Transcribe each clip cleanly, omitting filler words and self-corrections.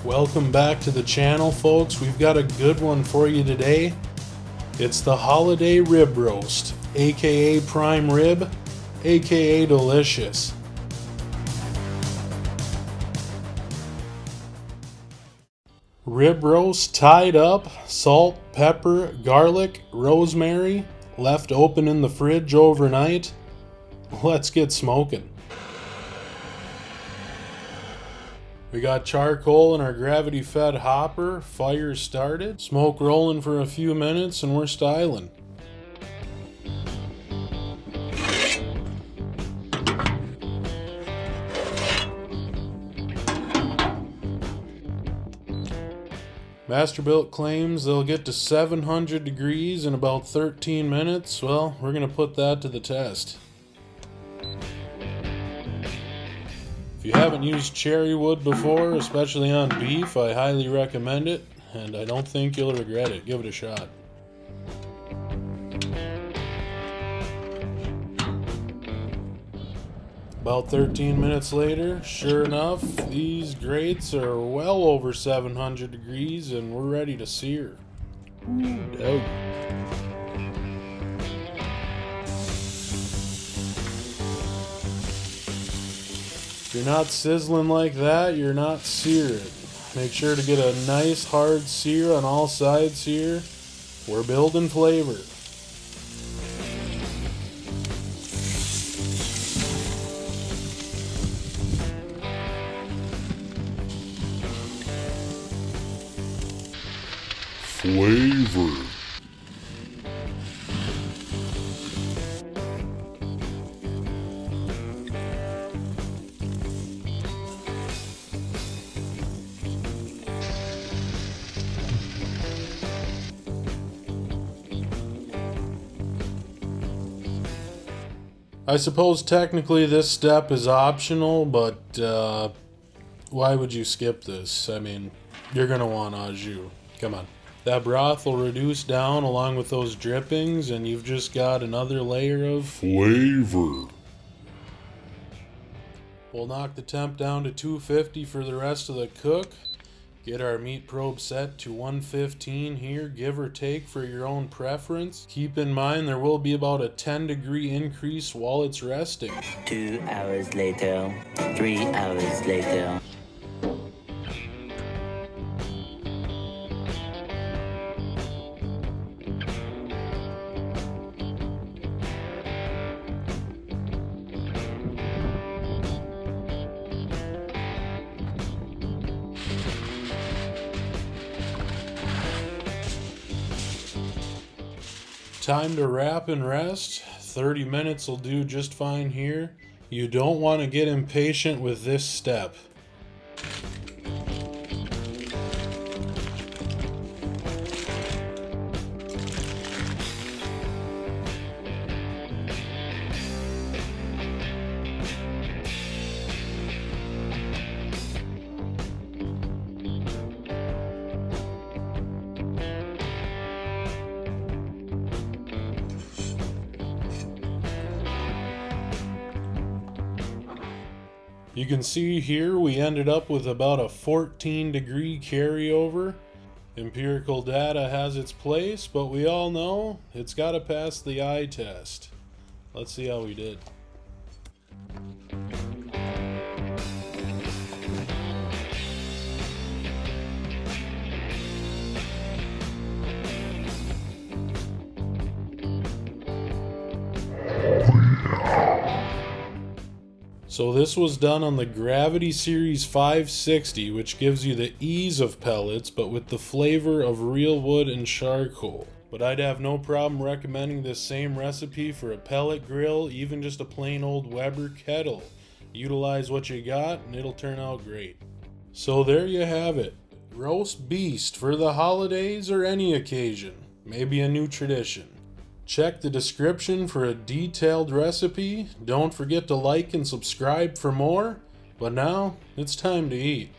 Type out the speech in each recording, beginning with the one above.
Welcome back to the channel, folks. We've got a good one for you today. It's the holiday rib roast, aka prime rib, aka delicious. Rib roast tied up, salt, pepper, garlic, rosemary, left open in the fridge overnight. Let's get smoking. We got charcoal in our gravity-fed hopper, fire started, smoke rolling for a few minutes, and we're styling. Masterbuilt claims they'll get to 700 degrees in about 13 minutes. Well, we're going to put that to the test. If you haven't used cherry wood before, especially on beef, I highly recommend it, and I don't think you'll regret it. Give it a shot. About 13 minutes later, sure enough, these grates are well over 700 degrees and we're ready to sear. Ooh, If you're not sizzling like that, you're not searing. Make sure to get a nice hard sear on all sides here. We're building flavor. Flavor. I suppose technically this step is optional, but why would you skip this? I mean, you're going to want au jus. Come on. That broth will reduce down along with those drippings, and you've just got another layer of Flavor. We'll knock the temp down to 250 for the rest of the cook. Get our meat probe set to 115 here, give or take for your own preference. Keep in mind there will be about a 10-degree increase while it's resting. 2 hours later, 3 hours later. Time to wrap and rest. 30 minutes will do just fine here. You don't want to get impatient with this step. You can see here we ended up with about a 14-degree carryover. Empirical data has its place, but we all know it's got to pass the eye test. Let's see how we did. So this was done on the Gravity Series 560, which gives you the ease of pellets, but with the flavor of real wood and charcoal. But I'd have no problem recommending this same recipe for a pellet grill, even just a plain old Weber kettle. Utilize what you got and it'll turn out great. So there you have it. Roast beast for the holidays or any occasion. Maybe a new tradition. Check the description for a detailed recipe. Don't forget to like and subscribe for more. But now, it's time to eat.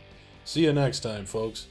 See you next time, folks.